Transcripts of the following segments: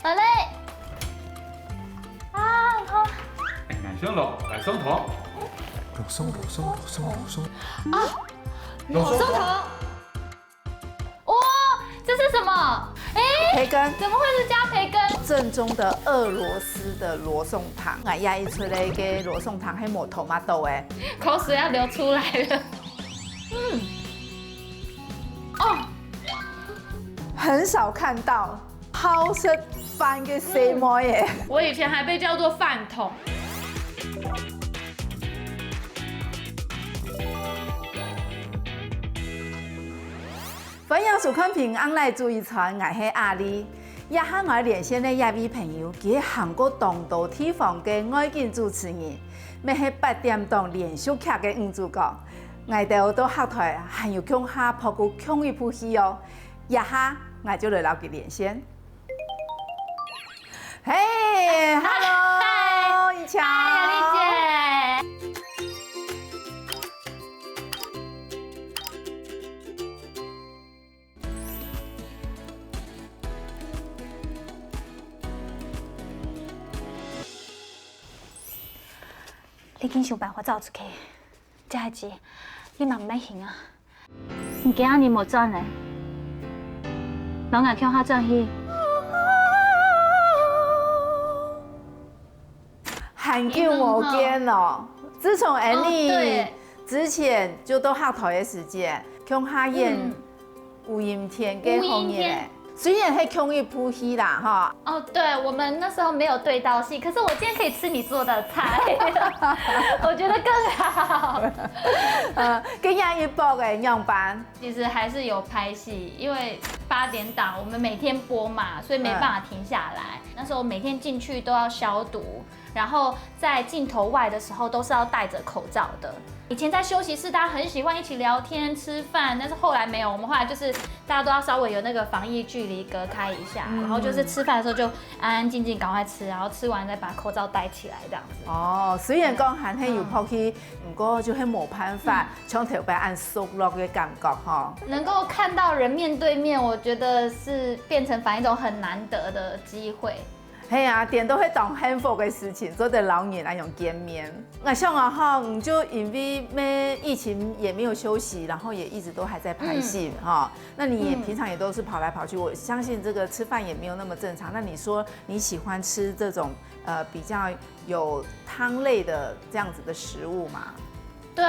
好嘞。啊，好。慢上落，来松头。罗宋。罗宋头。哇，这是什么？培根，怎么会是加培根？正宗的俄罗斯的罗宋汤，我压一出来个罗宋汤，还抹头马豆诶。口水要流出来了。哦，很少看到好食飯嘅細妹耶。我以前还被叫做饭桶。欢迎收看平安来注意传，我是阿丽。也和我连线的一位朋友，佢係韓國東道地方嘅外景主持人，咪係8點檔連續劇嘅女主角。我哋到後台還有強下拍過強一部戲哦。一下我就來撈佢連線。嘿，Hello，一橋。嗨，丽姐。你紧想办法走出去，这代志你嘛唔免行啊！唔惊仔日无转嘞，拢眼向下转去。很久冇見咯，自從 Annie 之前就到後台嘅時間，向下演吳陰天嘅紅嘢。雖然係同一部戲啦，哈。哦，对，我们那时候没有对到戏，可是我今天可以吃你做的菜，我觉得更好。跟下一部嘅樣班，其实还是有拍戏，因为8點檔我们每天播嘛，所以没办法停下来。那时候每天进去都要消毒，然后在镜头外的时候都是要戴着口罩的。以前在休息室，大家很喜欢一起聊天吃饭，但是后来没有，我们后来就是大家都要稍微有那个防疫距离隔开一下，然后就是吃饭的时候就安安静静赶快吃，然后吃完再把口罩戴起来这样子。哦，雖然講還係有拍戲，不過就係冇辦法，從頭擺按熟落嘅感覺哈。能夠看到人面對面，我覺得是變成反一種很難得的機會。係啊，點都會當幸福嘅事情，做得老年那種見面。我想啊哈，你就因為咩疫情也沒有休息，然後也一直都還在拍戲哈。那你也平常也都是跑來跑去，我相信這個吃飯也沒有那麼正常。那你說你喜歡吃這種比較有湯類的這樣子的食物嗎？對，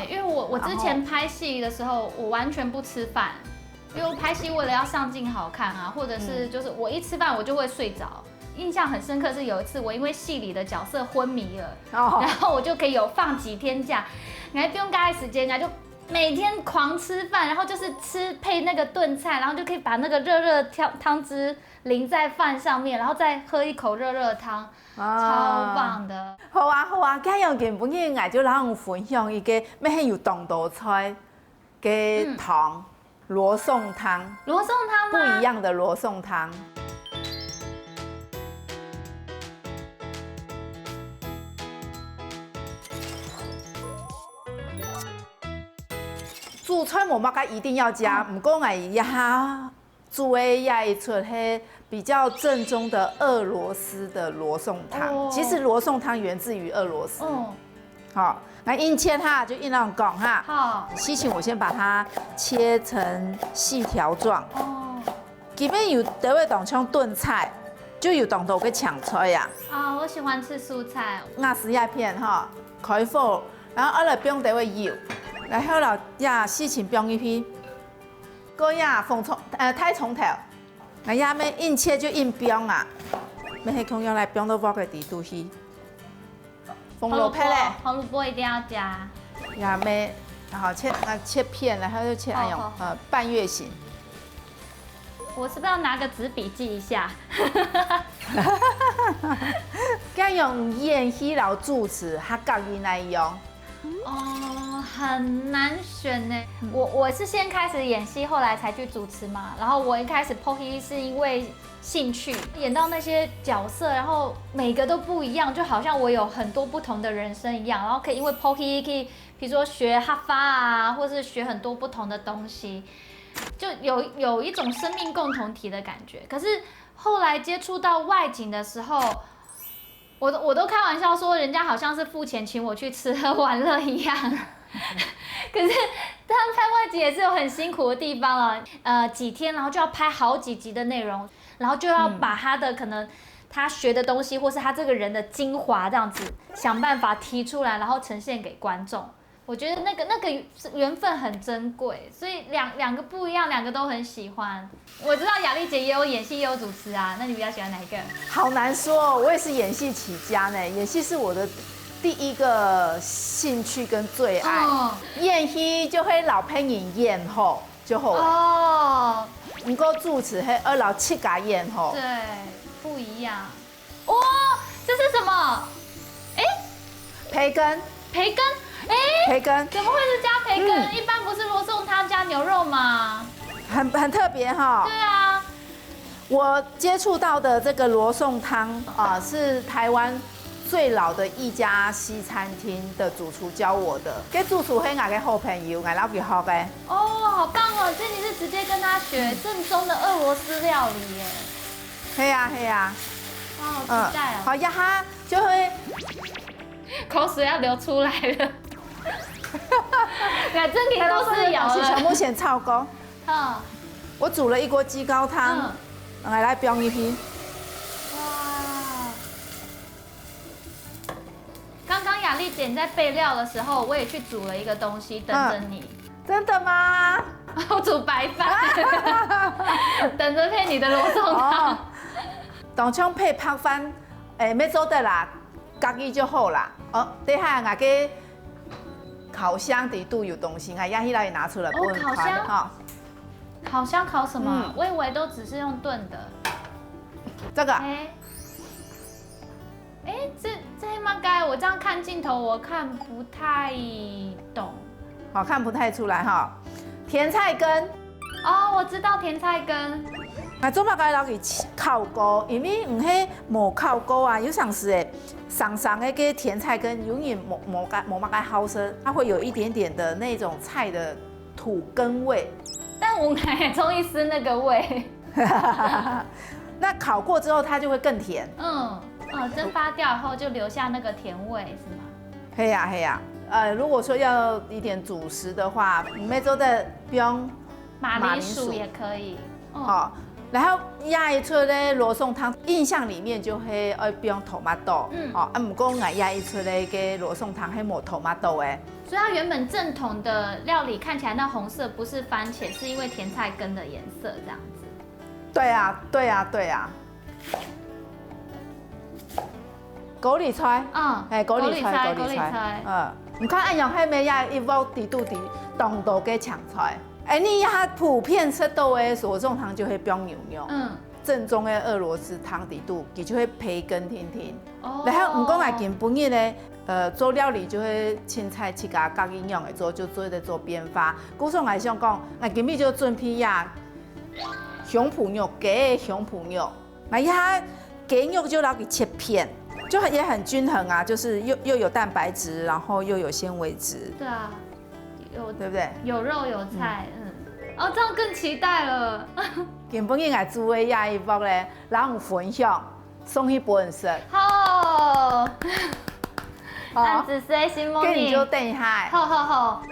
因為我之前拍戲的時候，我完全不吃飯，因為我拍戲為了要上鏡好看啊，或者是就是我一吃飯我就會睡着。印象很深刻是有一次我因為戲裡的角色昏迷了，然後我就可以有放幾天假，你還不用蓋時間，就每天狂吃飯，然後就是吃配那個燉菜，然後就可以把那個熱熱湯汁淋在飯上面，然後再喝一口熱熱湯，超棒的。好啊好啊，咁樣原本嘅我就讓我分享一個咩係有東道菜嘅湯，羅宋湯。羅宋湯不一樣的羅宋湯。主菜我们一定要加，不过我一下煮的也一出是比较正宗的俄罗斯的罗宋汤。其实罗宋汤源自于俄罗斯。好，那硬切它就硬让讲哈。好，西芹我先把它切成细条状。基本有得会当像炖菜，就有当到个抢菜呀。啊，我喜欢吃蔬菜。鸭丝叶片哈，开火，然后来冰得会油。然後啦，呀，西芹冰一批，個呀鳳葱太葱頭，那呀咩硬切就硬冰啊，咩係用來冰到包個底肚去，紅蘿蔔咧，紅蘿蔔一定要加，呀咩，然後切片，然後就切那種半月形。我是不是要拿個紙筆記一下？咁用鹽去撈煮詞，客家語來用。哦，很難選呢。我是先開始演戲，後來才去主持嘛。然後我一開始拍戲是因為興趣，演到那些角色，然後每個都不一樣，就好像我有很多不同的人生一樣。然後可以因為拍戲可以，比如說學客家啊，或是學很多不同的東西。就有一种生命共同体的感觉。可是后来接触到外景的时候，我都开玩笑说，人家好像是付钱请我去吃喝玩乐一样。可是他们拍外景也是有很辛苦的地方了，几天，然后就要拍好几集的内容，然后就要把他的可能他学的东西，或是他这个人的精华这样子，想办法提出来，然后呈现给观众。我觉得那个缘分很珍贵，所以两个不一样，两个都很喜欢。我知道雅丽姐也有演戏，也有主持啊，那你比较喜欢哪一个？好难说，我也是演戏起家呢，演戏是我的第一个兴趣跟最爱。演戏就会老配演演吼就好了。哦，不过主持迄二老七家演吼。对，不一样。哇，这是什么？哎，培根。培根。哎，培根怎么会是加培根？一般不是罗宋汤加牛肉吗？很特别哈。对啊，我接触到的这个罗宋汤啊，是台湾最老的一家西餐厅的主厨教我的。给主厨是我的好朋友，我老几好的。哦，好棒哦！所以你是直接跟他学正宗的俄罗斯料理耶？嘿呀嘿呀。哇，好期待哦！好呀哈，就会口水要流出来了。两真题都是有是全了。部先炒锅。嗯，我煮了一锅鸡高汤，来标一批。哇！刚刚雅丽姐你在备料的时候，我也去煮了一个东西，等着你。真的吗？我煮白饭，等着配你的罗宋汤。当枪配泡饭，要做得啦，家己就好啦。等下我给烤箱底都有东西，亚希拉也拿出来，不很烤箱哈。烤箱烤什么？我以为都只是用炖的。这个。这应该我这样看镜头，我看不太懂。好看不太出来哈。甜菜根。哦，我知道甜菜根。做嘛该捞去烤锅，因为迄无烤锅啊，有像是上的个甜菜根永远冇乜该好吃，它会有一点点的那种菜的土根味。但我还中意吃那个味。那烤过之后，它就会更甜。蒸发掉后就留下那个甜味，是吗？嘿呀。如果说要一点主食的话，每周的不用马铃薯也可以。好。然后压一出咧罗宋汤，印象里面就会不用토마토，不过我压一出咧个罗宋汤还冇토마토诶。所以它原本正统的料理看起来那红色不是番茄，是因为甜菜根的颜色这样子。对啊。高丽菜，高丽菜，你看按用迄咩呀一包底肚底冻到给抢出来。你呀普遍吃到的罗宋汤就会标牛肉，正宗的俄罗斯汤底肚，伊就会培根甜甜。然后唔讲来根本日呢，做料理就会青菜切加各营养的做，就做在做变化。古上来想讲，那今日就准备呀熊脯肉，鸡的熊脯肉，那呀鸡肉就拿给切片。就也很均衡啊，就是又有蛋白质，然后又有纤维质。对啊，对不对？有肉有菜，这样更期待了。原本应该煮的亚一包咧，然后分享送去本身。好，案子是心梦里。跟你就等一下。好。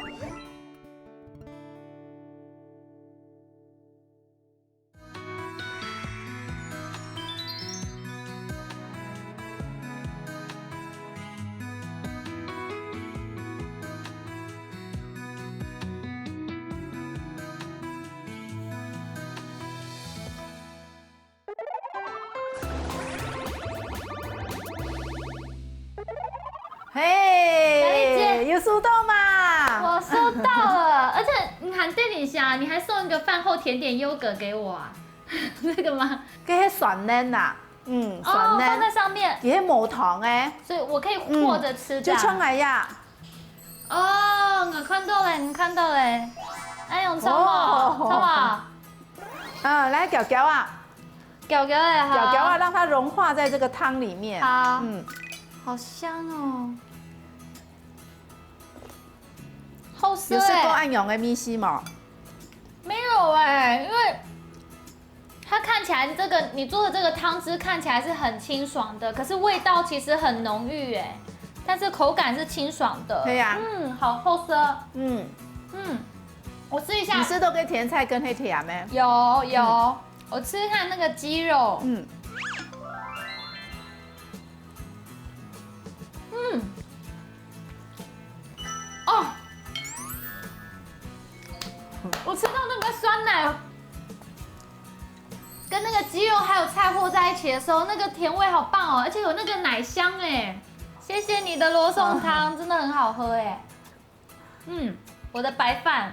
嘿，有收到吗？我收到了，而且你喊店里下，你还送一个饭后甜点优格给我啊？这个吗？给蒜嫩呐，蒜嫩放在上面，也无糖哎，所以我可以和着吃。就冲来呀。我看到了，你看到了，哎呦，超好，来搅搅啊，搅搅哎，搅搅啊，让它融化在这个汤里面。好，好香哦。好色有试过按用的米丝吗？没有肉哎，因为它看起来你做的这个汤汁看起来是很清爽的，可是味道其实很浓郁哎，但是口感是清爽的。对呀，好厚色。我吃一下。你是都给甜菜跟黑甜没？有，我吃看那个鸡肉。哦，我吃到那个酸奶跟那个鸡肉还有菜和在一起的时候，那个甜味好棒哦，而且有那个奶香哎。谢谢你的罗宋汤，真的很好喝哎。我的白饭。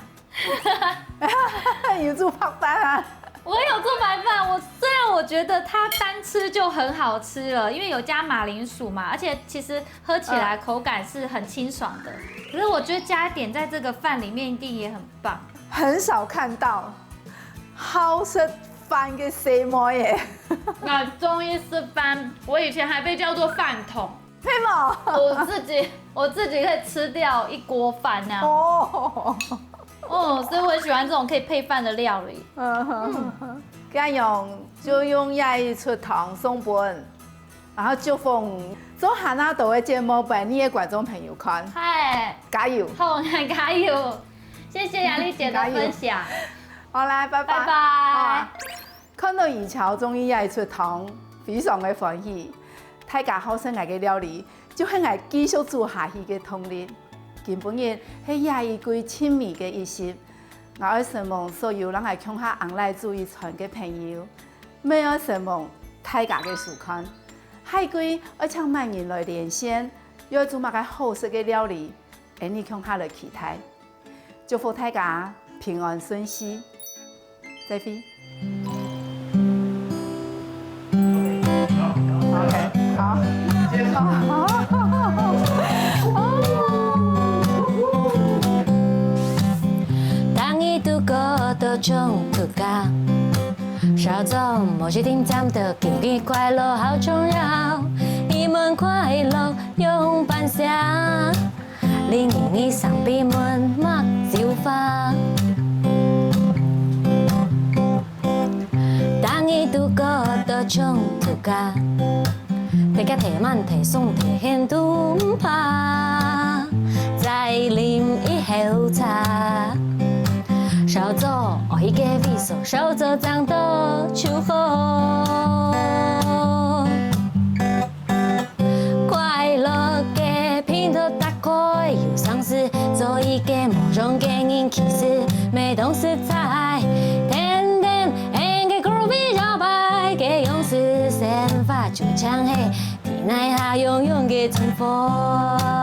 有做泡饭啊？我有做白饭，虽然我觉得它单吃就很好吃了，因为有加马铃薯嘛，而且其实喝起来口感是很清爽的。可是我觉得加一点在这个饭里面一定也很棒。很少看到好食饭嘅什麼耶？那中医是饭，我以前还被叫做饭桶。对吗？我自己可以吃掉一锅饭那样。所以我很喜欢这种可以配饭的料理。就用亚出糖松本，然后就奉做哈纳豆的节目俾你的观众朋友看。嗨，加油！好，加油！谢谢雅丽姐的分享。好啦，拜拜。拜拜。看到二潮中医亚出糖，非常的歡喜。大家好生愛嘅料理，就向愛繼續做下去嘅動力。根本日係亞一句親密嘅一息。我要希望所有人係向下紅來注意傳嘅朋友，沒有希望大家嘅收看。下句要請萬人來連線，要做乜嘅好食嘅料理，讓你向下來期待。祝福大家平安順遂，再會。好，当你度过多种度假，少走某些短暂的给你快乐好重要。你们快乐用伴下，令你上比们莫照发。当你度过多种度假。大家提慢提送提輕都唔怕，再啉一口茶，少做我一個味素，少做長多就好。快樂嘅片頭打開，有嘗試做一個某種嘅人，其實沒懂食材，甜甜嘅 groovy 搖擺嘅用詞。就像係天涯下洶湧嘅春風。